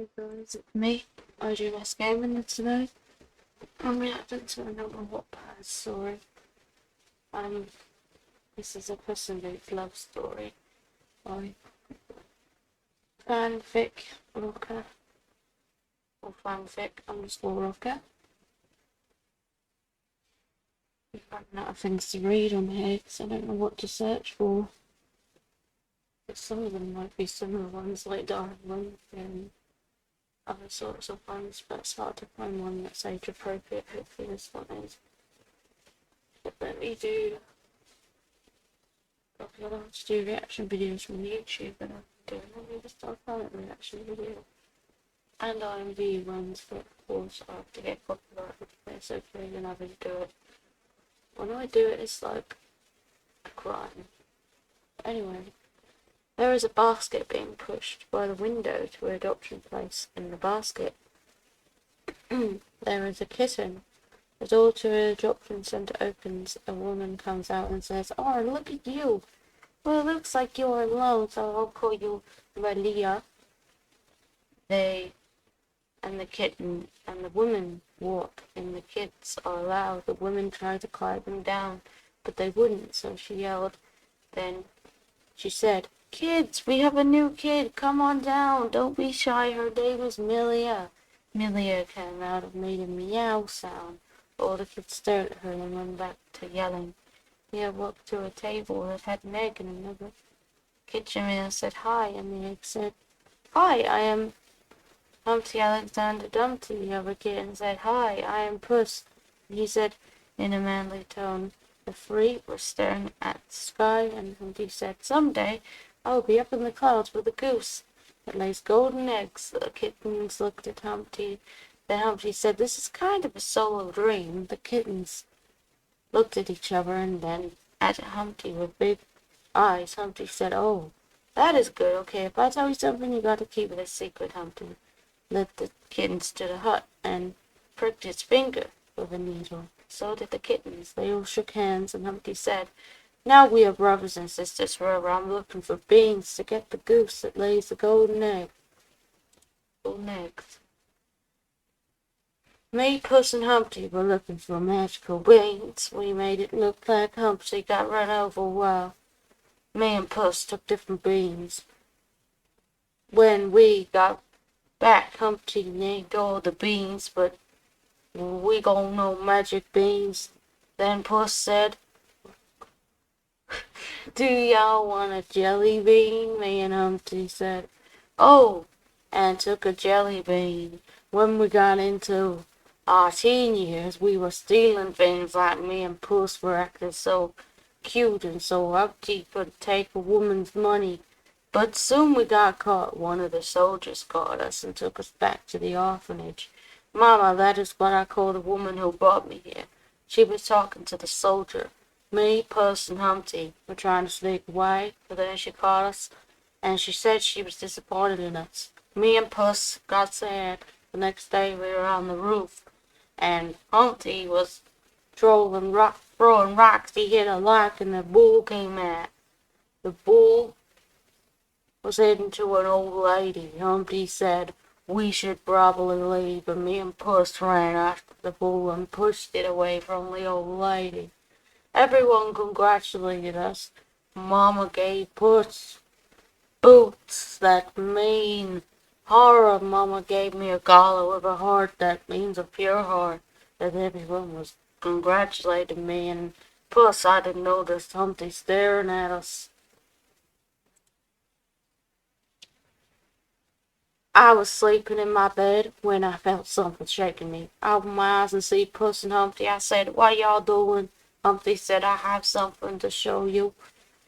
Hey guys, it's me, IGS Gaming, and today I'm reacting to another Wattpad story. Um, this is a Puss in Boots love story by fanfic rocker or fanfic_rocker. I'm running out of things to read on here because I don't know what to search for. But some of them might be similar ones like Darwin and other sorts of ones, but it's hard to find one that's age appropriate. Hopefully this one is. But let me do I love to do reaction videos from YouTube, and I'm doing a really stuff on reaction video. And IMV ones, but of course I have to get copyright with this, okay, then I really do it. When I do it, it's like a crime. Anyway, there is a basket being pushed by the window to an adoption place. In the basket, there is a kitten. The door to an adoption centre opens. A woman comes out and says, "Oh, look at you. Well, it looks like you're alone, so I'll call you Malia." They and the kitten and the woman walk, and the kids are allowed. The women tried to quiet them down, but they wouldn't, so she yelled. Then she said, "Kids, we have a new kid. Come on down. Don't be shy. Her name is Milia." Milia came out and made a meow sound. All the kids stared at her and went back to yelling. Mia walked to a table that had an egg and another kitchen. Mia said hi, and the egg said, "Hi, I am Humpty Alexander Dumpty." The other kitten said, "Hi, I am Puss," he said in a manly tone. The three were staring at the sky, and Humpty said, "Someday I'll be up in the clouds with a goose that lays golden eggs." The kittens looked at Humpty. Then Humpty said, "This is kind of a solo dream." The kittens looked at each other and then at Humpty with big eyes. Humpty said, "Oh, that is good. Okay, if I tell you something, you gotta keep it a secret." Humpty led the kittens to the hut and pricked his finger with a needle. So did the kittens. They all shook hands, and Humpty said, "Now we are brothers and sisters forever. I'm looking for beans to get the goose that lays the golden egg." Golden eggs. Me, Puss, and Humpty were looking for magical beans. We made it look like Humpty got run over while me and Puss took different beans. When we got back, Humpty named all the beans, but we got no magic beans. Then Puss said, "Do y'all want a jelly bean?" Me and Humpty said, "Oh," and took a jelly bean. When we got into our teen years, we were stealing things like me and Puss were acting so cute, and so Humpty could take a woman's money. But soon we got caught. One of the soldiers caught us and took us back to the orphanage. Mama, that is what I call the woman who brought me here. She was talking to the soldier. Me, Puss, and Humpty were trying to sneak away, but then she caught us, and she said she was disappointed in us. Me and Puss got sad. The next day we were on the roof, and Humpty was throwing rocks. He hit a lock, and the bull came out. The bull was heading to an old lady. Humpty said we should probably leave, but me and Puss ran after the bull and pushed it away from the old lady. Everyone congratulated us. Mama gave Puss boots that mean horror. Mama gave me a collar with a heart that means a pure heart. And everyone was congratulating me, and Puss, I didn't notice Humpty staring at us. I was sleeping in my bed when I felt something shaking me. I opened my eyes and see Puss and Humpty. I said, "What y'all doing?" Humpty said, "I have something to show you."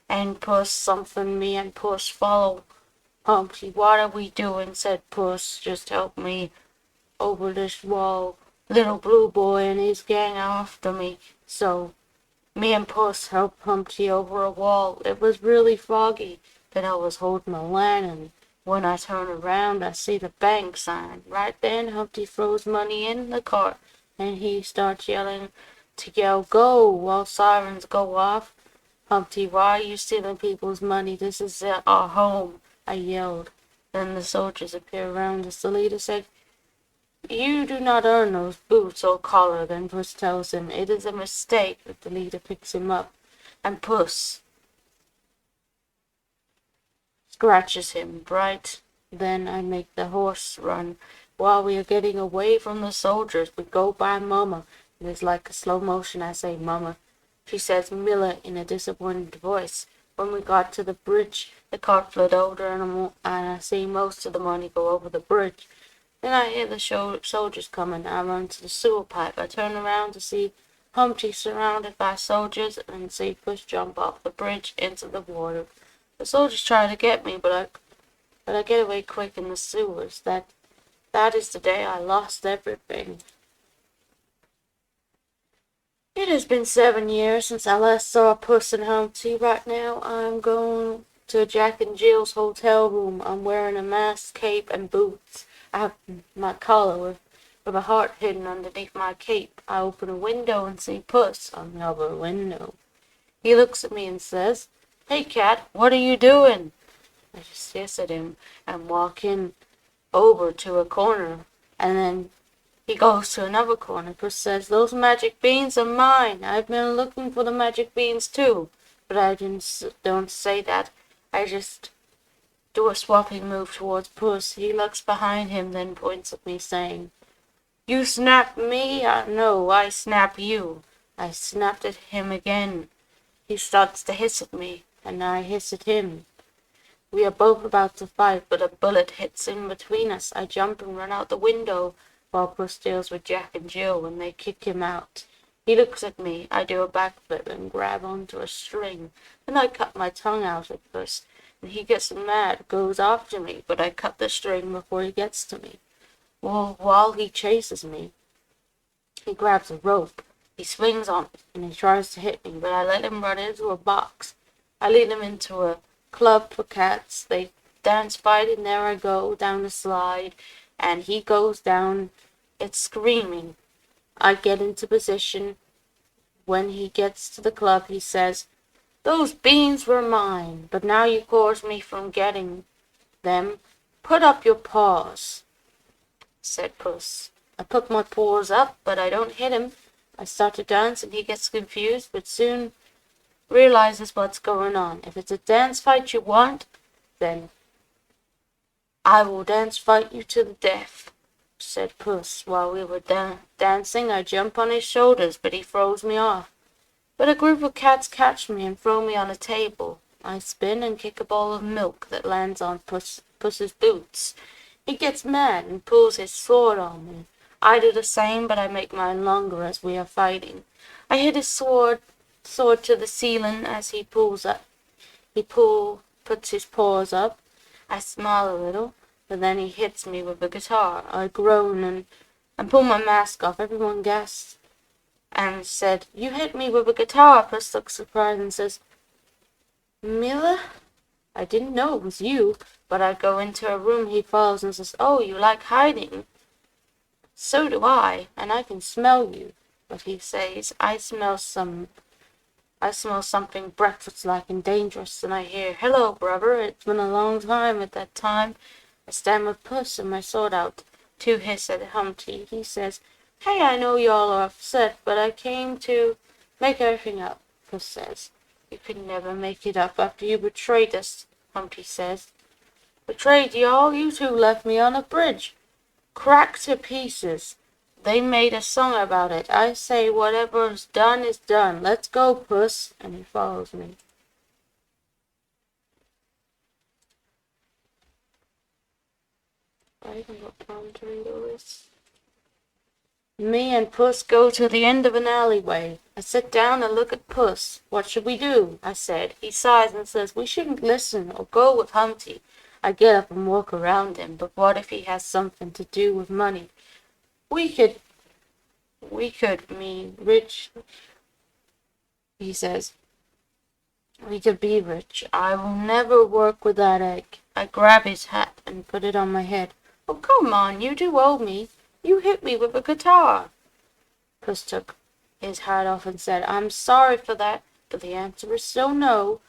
And Puss, something. Me and Puss follow Humpty. "What are we doing?" said Puss. "Just help me over this wall. Little Blue Boy and his gang after me." So me and Puss helped Humpty over a wall. It was really foggy, but I was holding a lantern. When I turn around, I see the bank sign. Right then, Humpty throws money in the cart, and he starts yelling to yell "Go!" while sirens go off. "Humpty, why are you stealing people's money? This is our home," I yelled. Then the soldiers appear around us. The leader said, "You do not earn those boots or collar." Then Puss tells him it is a mistake. But the leader picks him up, and Puss scratches him right. Then I make the horse run. While we are getting away from the soldiers, we go by Mama. It is like a slow motion. I say, "Mama." She says, "Miller," in a disappointed voice. When we got to the bridge, the cart fled over, and I see most of the money go over the bridge. Then I hear the soldiers coming. I run to the sewer pipe. I turn around to see Humpty surrounded by soldiers, and see Puss jump off the bridge into the water. The soldiers try to get me, but I get away quick in the sewers. That is the day I lost everything. It has been 7 years since I last saw Puss and Humpty. Right now I'm going to Jack and Jill's hotel room. I'm wearing a mask, cape, and boots. I have my collar with a heart hidden underneath my cape. I open a window and see Puss on the other window. He looks at me and says, "Hey, cat, what are you doing?" I just hiss at him and walk in over to a corner, and then he goes to another corner. Puss says, "Those magic beans are mine. I've been looking for the magic beans too." But I don't say that. I just do a swapping move towards Puss. He looks behind him, then points at me, saying, "You snap me? No, I snap you." I snapped at him again. He starts to hiss at me, and I hiss at him. We are both about to fight, but a bullet hits in between us. I jump and run out the window, while Puss deals with Jack and Jill when they kick him out. He looks at me. I do a backflip and grab onto a string. Then I cut my tongue out at Puss, and he gets mad, goes after me, but I cut the string before he gets to me. Well, while he chases me, he grabs a rope. He swings on it, and he tries to hit me, but I let him run into a box. I lead him into a club for cats. They dance, fight, and there I go down the slide, and he goes down it screaming. I get into position. When he gets to the club, he says, "Those beans were mine, but now you cause me from getting them. Put up your paws," said Puss. I put my paws up, but I don't hit him. I start to dance, and he gets confused, but soon realizes what's going on. "If it's a dance fight you want, then I will dance fight you to the death," said Puss. While we were dancing, I jump on his shoulders, but he throws me off. But a group of cats catch me and throw me on a table. I spin and kick a bowl of milk that lands on Puss's boots. He gets mad and pulls his sword on me. I do the same, but I make mine longer as we are fighting. I hit his sword to the ceiling as he puts his paws up. I smile a little, but then he hits me with a guitar. I groan and pull my mask off. Everyone gasps and said, "You hit me with a guitar." Puss looks surprised and says, "Miller? I didn't know it was you." But I go into a room. He follows and says, "Oh, you like hiding?" "So do I, and I can smell you." But he says, I smell something breakfast-like and dangerous, and I hear, "Hello, brother, it's been a long time." At that time, I stand with Puss and my sword out to hiss at Humpty. He says, "Hey, I know y'all are upset, but I came to make everything up." Puss says, "You could never make it up after you betrayed us." Humpty says, "Betrayed y'all? You two left me on a bridge, cracked to pieces. They made a song about it. I say whatever's done is done. Let's go, Puss." And he follows me. I haven't got time to read all this. Me and Puss go to the end of an alleyway. I sit down and look at Puss. "What should we do?" I said. He sighs and says, "We shouldn't listen or go with Humpty." I get up and walk around him. "But what if he has something to do with money? We could be rich," he says. "We could be rich." "I will never work with that egg." I grab his hat and put it on my head. "Oh, come on, you do owe me. You hit me with a guitar." Puss took his hat off and said, "I'm sorry for that, but the answer is still no.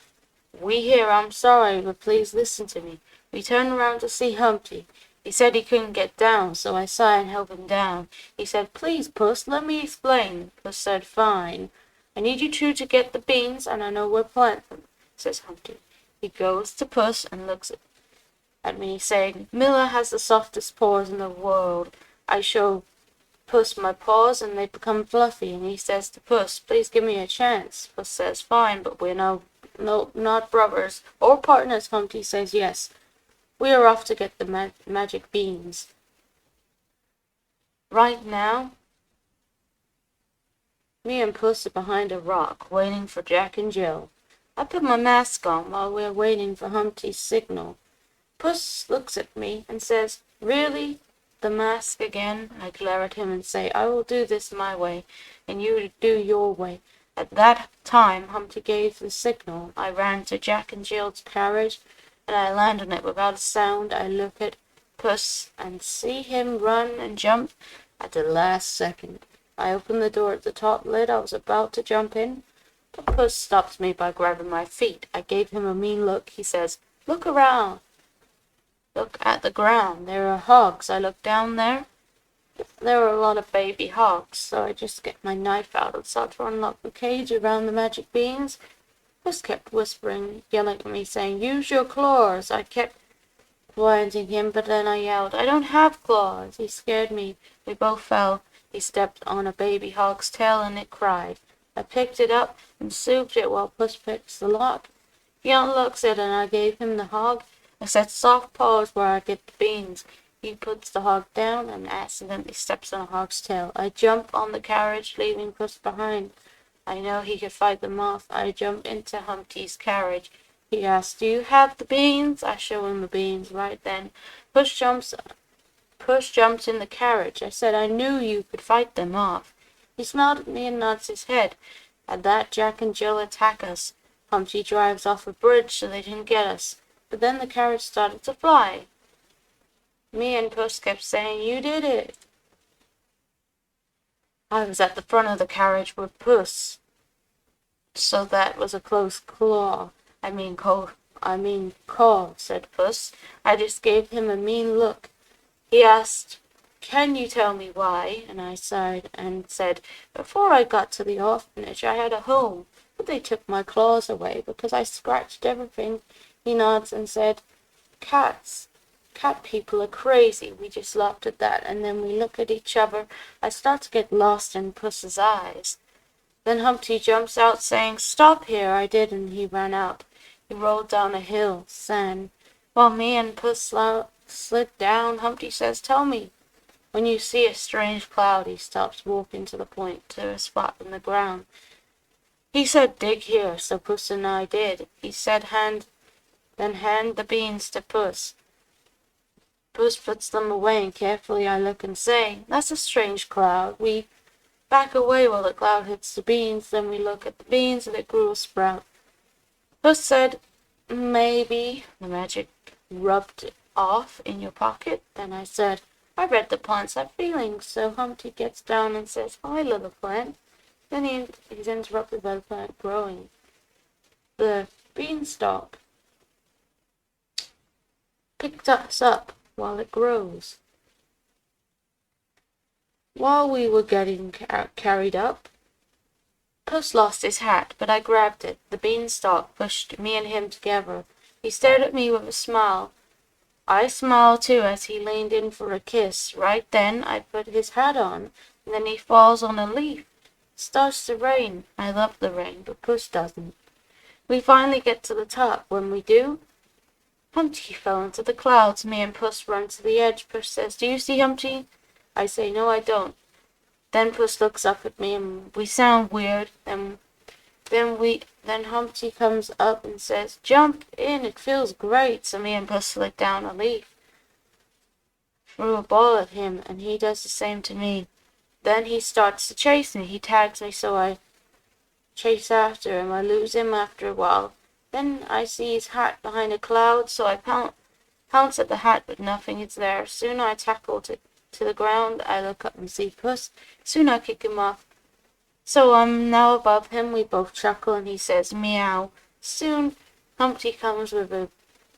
We hear I'm sorry, but please listen to me. We turned around to see Humpty. He said he couldn't get down, so I sighed and helped him down. He said, "Please, Puss, let me explain." Puss said, "Fine. I need you two to get the beans, and I know where to plant them," says Humpty. He goes to Puss and looks at me, saying, "Miller has the softest paws in the world." I show Puss my paws, and they become fluffy, and he says to Puss, "Please give me a chance." Puss says, "Fine, but we're not brothers or partners." Humpty says, "Yes. We are off to get the magic beans. Right now, me and Puss are behind a rock, waiting for Jack and Jill. I put my mask on while we're waiting for Humpty's signal. Puss looks at me and says, "Really? The mask again?" I glare at him and say, "I will do this my way, and you do your way." At that time, Humpty gave the signal. I ran to Jack and Jill's carriage, and I land on it without a sound. I look at Puss and see him run and jump at the last second. I open the door at the top lid. I was about to jump in, but Puss stops me by grabbing my feet. I gave him a mean look. He says, "Look around. Look at the ground. There are hogs." I look down there. There are a lot of baby hogs, so I just get my knife out and start to unlock the cage around the magic beans. Puss kept whispering, yelling at me, saying, "Use your claws." I kept blinding him, but then I yelled, "I don't have claws." He scared me. We both fell. He stepped on a baby hog's tail and it cried. I picked it up and soothed it while Puss picks the lock. He unlocks it and I gave him the hog. I said, "Soft paws where I get the beans." He puts the hog down and accidentally steps on a hog's tail. I jump on the carriage, leaving Puss behind. I know he could fight them off. I jump into Humpty's carriage. He asks, "Do you have the beans?" I show him the beans. Right then, Puss jumps in the carriage. I said, "I knew you could fight them off." He smiled at me and nods his head. At that, Jack and Jill attack us. Humpty drives off a bridge so they didn't get us. But then the carriage started to fly. Me and Puss kept saying, "You did it." I was at the front of the carriage with Puss, so that was a close call. Call, said Puss. I just gave him a mean look. He asked, "Can you tell me why?" And I sighed and said, "Before I got to the orphanage, I had a home, but they took my claws away because I scratched everything." He nods and said, Cat people are crazy." We just laughed at that, and then we look at each other. I start to get lost in Puss's eyes. Then Humpty jumps out saying, "Stop here." I did, and he ran out. He rolled down a hill, sand. While me and Puss slid down, Humpty says, "Tell me, when you see a strange cloud." He stops walking to the point, to a spot in the ground. He said, "Dig here," so Puss and I did. He said, hand the beans to Puss. Puss puts them away, and carefully I look and say, "That's a strange cloud." We back away while the cloud hits the beans. Then we look at the beans, and it grew a sprout. Puss said, "Maybe the magic rubbed it off in your pocket." Then I said, "I read the plants have feelings." So Humpty gets down and says, "Hi, little plant." Then he's interrupted by the plant growing. The beanstalk picked us up while it grows. While we were getting carried up, Puss lost his hat, but I grabbed it. The beanstalk pushed me and him together. He stared at me with a smile. I smiled too as he leaned in for a kiss. Right then, I put his hat on, and then he falls on a leaf. It starts to rain. I love the rain, but Puss doesn't. We finally get to the top. When we do, Humpty fell into the clouds. Me and Puss run to the edge. Puss says, "Do you see Humpty?" I say, "No, I don't." Then Puss looks up at me and we sound weird. Then Humpty comes up and says, "Jump in, it feels great." So me and Puss slid down a leaf, threw a ball at him, and he does the same to me. Then he starts to chase me. He tags me, so I chase after him. I lose him after a while. Then I see his hat behind a cloud, so I pounce at the hat, but nothing is there. Soon I tackle to the ground. I look up and see Puss. Soon I kick him off. So I'm now above him. We both chuckle, and he says, "Meow." Soon Humpty comes with a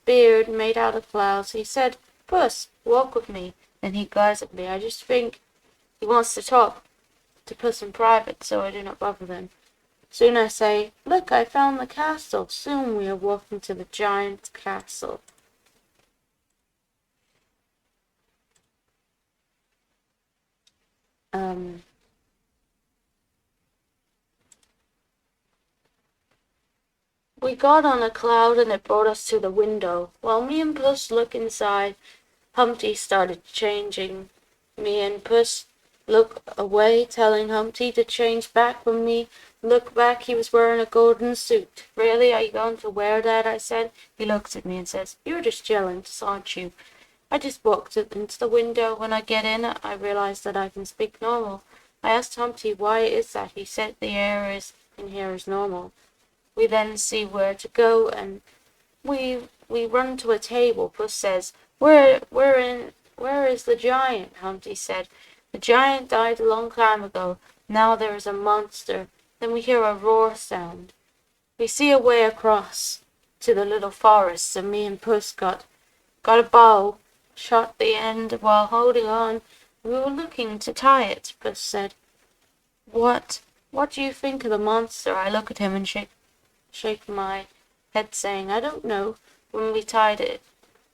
beard made out of clouds. He said, "Puss, walk with me." Then he glares at me. I just think he wants to talk to Puss in private, so I do not bother them. Soon I say, "Look, I found the castle." Soon we are walking to the giant castle. We got on a cloud and it brought us to the window. While me and Puss look inside, Humpty started changing. Me and Puss look away, telling Humpty to change back. When we look back, he was wearing a golden suit. "Really, are you going to wear that?" I said. He looks at me and says, "You're just jealous, aren't you?" I just walked into the window. When I get in, I realize that I can speak normal. I asked Humpty why is that. He said the air in here is normal. We then see where to go, and we run to a table. Puss says, where is the giant?" Humpty said, "The giant died a long time ago. Now there is a monster." Then we hear a roar sound. We see a way across to the little forest, and me and Puss got a bow, shot the end while holding on. We were looking to tie it. Puss said, What do you think of the monster?" I look at him and shake my head, saying, "I don't know." When we tied it,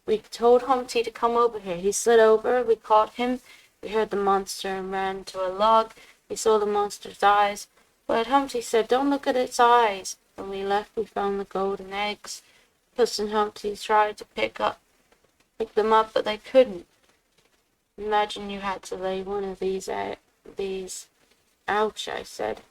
we told Humpty to come over here. He slid over, we caught him. We heard the monster and ran to a log. We saw the monster's eyes, but Humpty said, "Don't look at its eyes." When we left, we found the golden eggs. Puss and Humpty tried to pick them up, but they couldn't. Imagine you had to lay one of these out. Ouch, I said.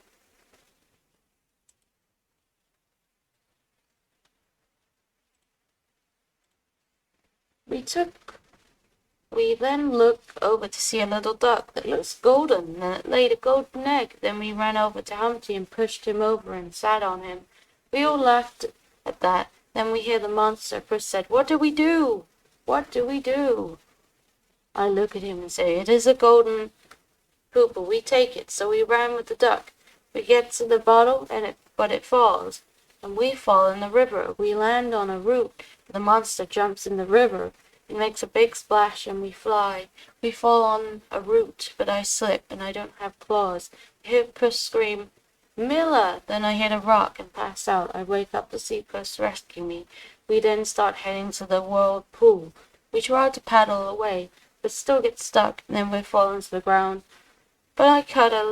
We then looked over to see a little duck that looks golden, and it laid a golden egg. Then we ran over to Humpty and pushed him over and sat on him. We all laughed at that. Then we hear the monster. Puss said, "What do we do? What do we do?" I look at him and say, "It is a golden hooper. We take it." So we ran with the duck. We get to the bottle, but it falls, and we fall in the river. We land on a root. The monster jumps in the river. It makes a big splash, and we fly. We fall on a root, but I slip, and I don't have claws. I hear Puss scream, "Miller!" Then I hit a rock and pass out. I wake up to see Puss rescue me. We then start heading to the whirlpool. We try to paddle away, but still get stuck, and then we fall into the ground. But I cut a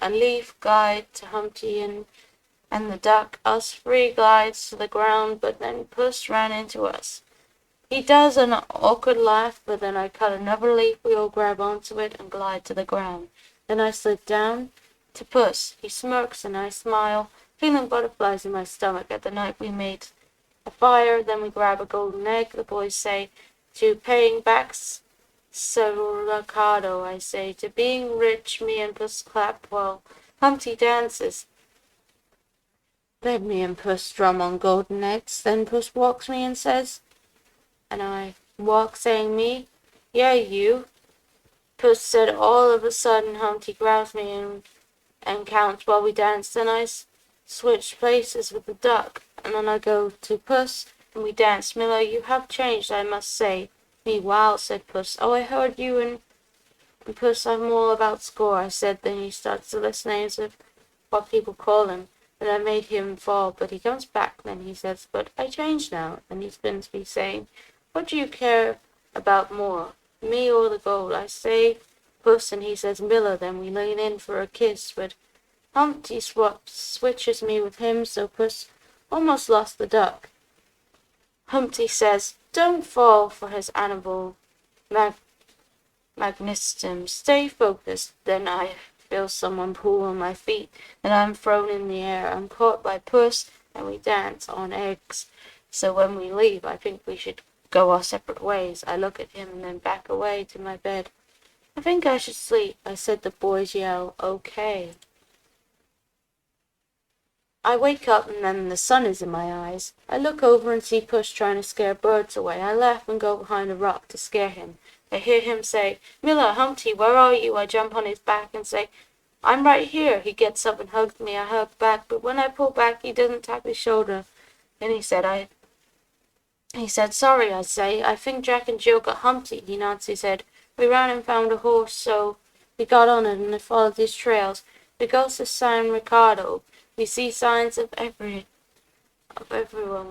leaf guide to Humpty and the duck. Us three glides to the ground, but then Puss ran into us. He does an awkward laugh, but then I cut another leaf. We all grab onto it and glide to the ground. Then I slid down to Puss. He smirks and I smile, feeling butterflies in my stomach. At the night we made a fire. Then we grab a golden egg. The boys say, "To paying back Serrocado," I say. To being rich, me and Puss clap while Humpty dances. Then me and Puss drum on golden eggs. Then Puss walks me and says, and I walk saying me, "Yeah, you." Puss said all of a sudden. Humpty grabs me and counts while we dance. Then I switch places with the duck, and then I go to Puss and we dance. "Miller, you have changed, I must say." Me, "Wow," said Puss. "Oh, I heard you and Puss, I'm all about score," I said. Then he starts to list names of what people call him, and I made him fall, but he comes back. Then he says, "But I changed now." And he spins me saying, "What do you care about more, me or the gold?" I say, "Puss," and he says, "Miller." Then we lean in for a kiss, but Humpty switches me with him, so Puss almost lost the duck. Humpty says, "Don't fall for his animal magnetism. Stay focused." Then I feel someone pull on my feet, and I'm thrown in the air. I'm caught by Puss, and we dance on eggs. So when we leave, I think we should go our separate ways. I look at him and then back away to my bed. "I think I should sleep," I said. The boys yell, "Okay." I wake up and then the sun is in my eyes. I look over and see Puss trying to scare birds away. I laugh and go behind a rock to scare him. I hear him say, "Miller, Humpty, where are you?" I jump on his back and say, "I'm right here." He gets up and hugs me. I hug back, but when I pull back, he doesn't tap his shoulder. Then he said, He said, sorry, I say. I think Jack and Jill got Humpty. He nods his head. We ran and found a horse, so we got on it and followed these trails. We go to San Ricardo. We see signs of everyone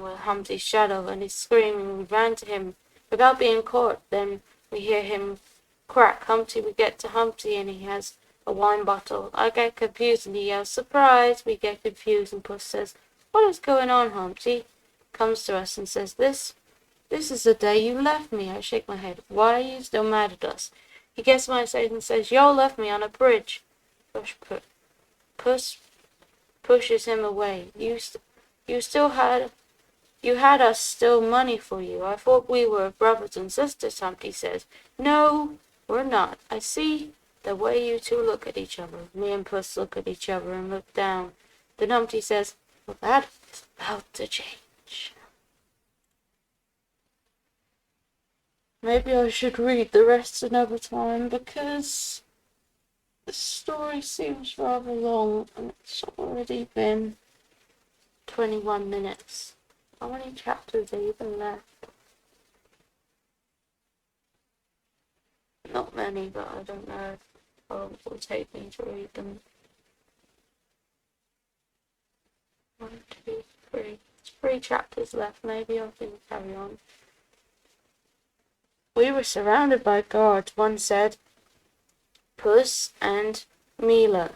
with Humpty's shadow, and he's screaming. We ran to him without being caught. Then we hear him crack Humpty. We get to Humpty, and he has a wine bottle. I get confused, and he yells, surprise! We get confused, and Puss says, what is going on, Humpty? Comes to us and says, This is the day you left me. I shake my head. Why are you still mad at us? He gets my side and says, y'all left me on a bridge. Puss pushes him away. You had us steal money for you. I thought we were brothers and sisters, Humpty says. No, we're not. I see the way you two look at each other. Me and Puss look at each other and look down. Then Humpty says, well, that is about to change. Maybe I should read the rest another time because the story seems rather long and it's already been 21 minutes. How many chapters are even left? Not many, but I don't know how long it will take me to read them. 1, 2, 3. There's 3 chapters left. Maybe I can carry on. We were surrounded by guards. One said, Puss and Mila,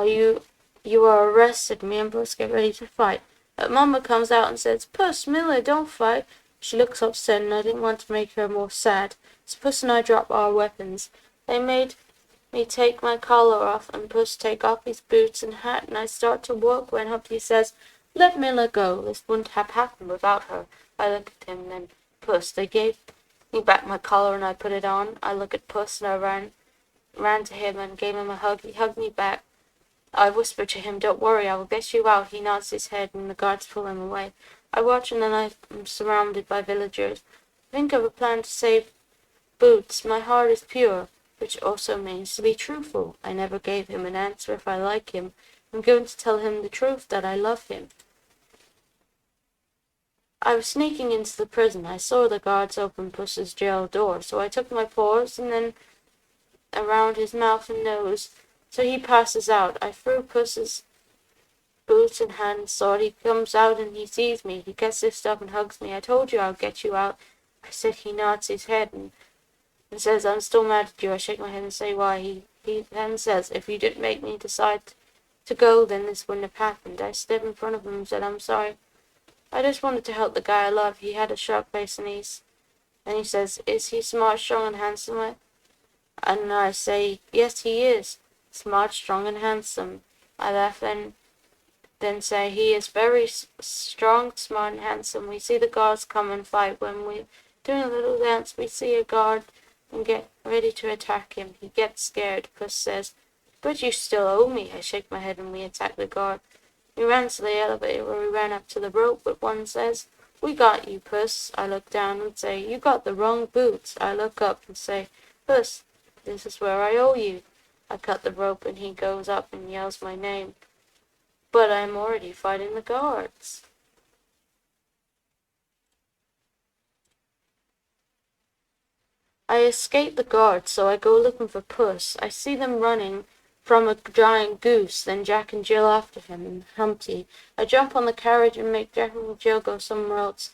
you are arrested. Me and Puss get ready to fight. But Mama comes out and says, Puss, Mila, don't fight. She looks upset and I didn't want to make her more sad. So Puss and I drop our weapons. They made me take my collar off and Puss take off his boots and hat and I start to walk when Humpty says, let Mila go. This wouldn't have happened without her. I look at him, then Puss. They gave me back my collar and I put it on. I look at Puss and I ran to him and gave him a hug. He hugged me back. I whispered to him, don't worry, I will get you out. He nods his head and the guards pull him away. I watch and then I am surrounded by villagers. I think of a plan to save Boots. My heart is pure, which also means to be truthful. I never gave him an answer if I like him. I'm going to tell him the truth, that I love him. I was sneaking into the prison. I saw the guards open Puss's jail door, so I took my paws and then around his mouth and nose, so he passes out. I threw Puss's boots and hands sword. He comes out and he sees me. He gets this stuff and hugs me. I told you I'll get you out. I said. He nods his head and says, I'm still mad at you. I shake my head and say why. He then says, if you didn't make me decide to go, then this wouldn't have happened. I stepped in front of him and said, I'm sorry. I just wanted to help the guy I love. He had a sharp face and he says, is he smart, strong, and handsome? And I say, yes, he is. Smart, strong, and handsome. I laugh and then say, he is very strong, smart, and handsome. We see the guards come and fight. When we're doing a little dance, we see a guard and get ready to attack him. He gets scared. Puss says, but you still owe me. I shake my head and we attack the guard. We ran to the elevator where we ran up to the rope, but one says, we got you, Puss. I look down and say, you got the wrong boots. I look up and say, Puss, this is where I owe you. I cut the rope and he goes up and yells my name. But I'm already fighting the guards. I escape the guards, so I go looking for Puss. I see them running from a giant goose, then Jack and Jill after him, and Humpty. I jump on the carriage and make Jack and Jill go somewhere else.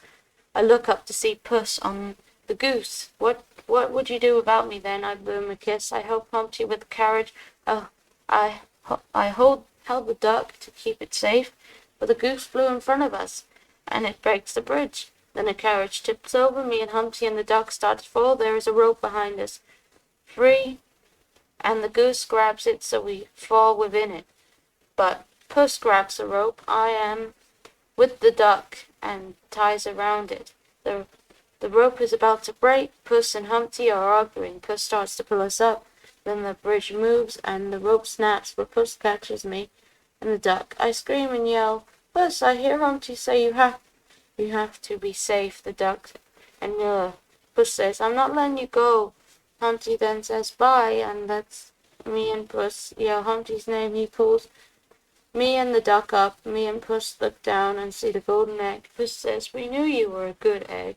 I look up to see Puss on the goose. What would you do without me then? I blew him a kiss. I help Humpty with the carriage. I held the duck to keep it safe, but the goose flew in front of us, and it breaks the bridge. Then the carriage tips over. Me and Humpty and the duck start to fall. There is a rope behind us. Free, and the goose grabs it so we fall within it. But Puss grabs the rope. I am with the duck and ties around it. The rope is about to break. Puss and Humpty are arguing. Puss starts to pull us up. Then the bridge moves and the rope snaps, but Puss catches me and the duck. I scream and yell, Puss, I hear Humpty say you have to be safe. The duck and Puss says, I'm not letting you go. Humpty then says bye, and that's me and Puss yell Humpty's name. He pulls Me and the duck up, me and Puss look down and see the golden egg. Puss says, "We knew you were a good egg."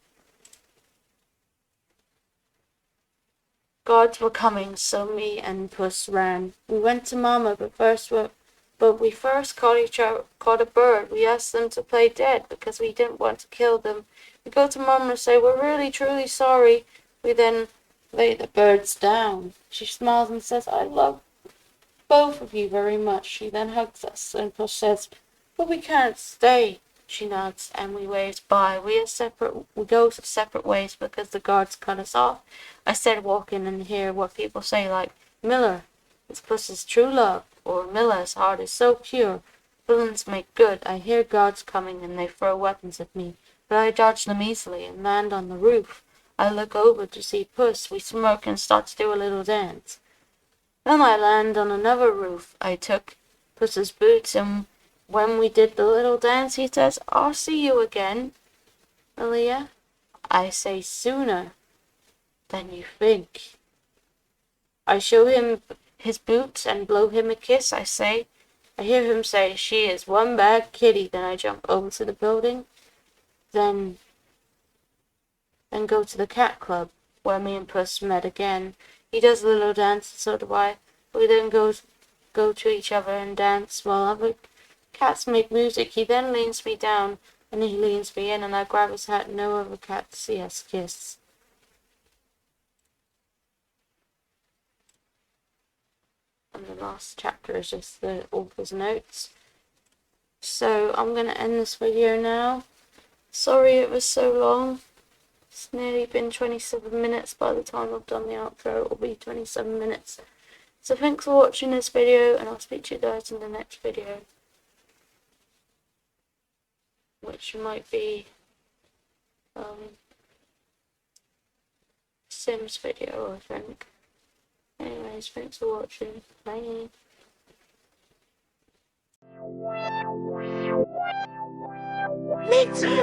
Gods were coming, so me and Puss ran. We went to Mama, but we first caught a bird. We asked them to play dead because we didn't want to kill them. We go to Mama and say, "We're really, truly sorry." We then lay the birds down. She smiles and says, "I love both of you very much." She then hugs us, and Puss says, "But we can't stay." She nods, and we waves bye. We go separate ways because the guards cut us off. I started walking and hear what people say, like, "Miller, it's Puss's true love," or "Miller's heart is so pure. Villains make good." I hear guards coming, and they throw weapons at me, but I dodge them easily and land on the roof. I look over to see Puss. We smirk and start to do a little dance. Then I land on another roof. I took Puss's boots, and when we did the little dance, he says, "I'll see you again, Malia." I say, "Sooner than you think." I show him his boots and blow him a kiss. I hear him say, "She is one bad kitty." Then I jump over to the building, then go to the cat club, where me and Puss met again. He does a little dance, and so do I. We then go to each other and dance while other cats make music. He then leans me down, and he leans me in, and I grab his hat, and no other cats see us kiss. And the last chapter is just the author's notes. So I'm going to end this video now. Sorry it was so long. It's nearly been 27 minutes. By the time I've done the outro, it will be 27 minutes. So thanks for watching this video, and I'll speak to you guys in the next video, which might be Sims video, I think. Anyways, thanks for watching. Bye. Me too,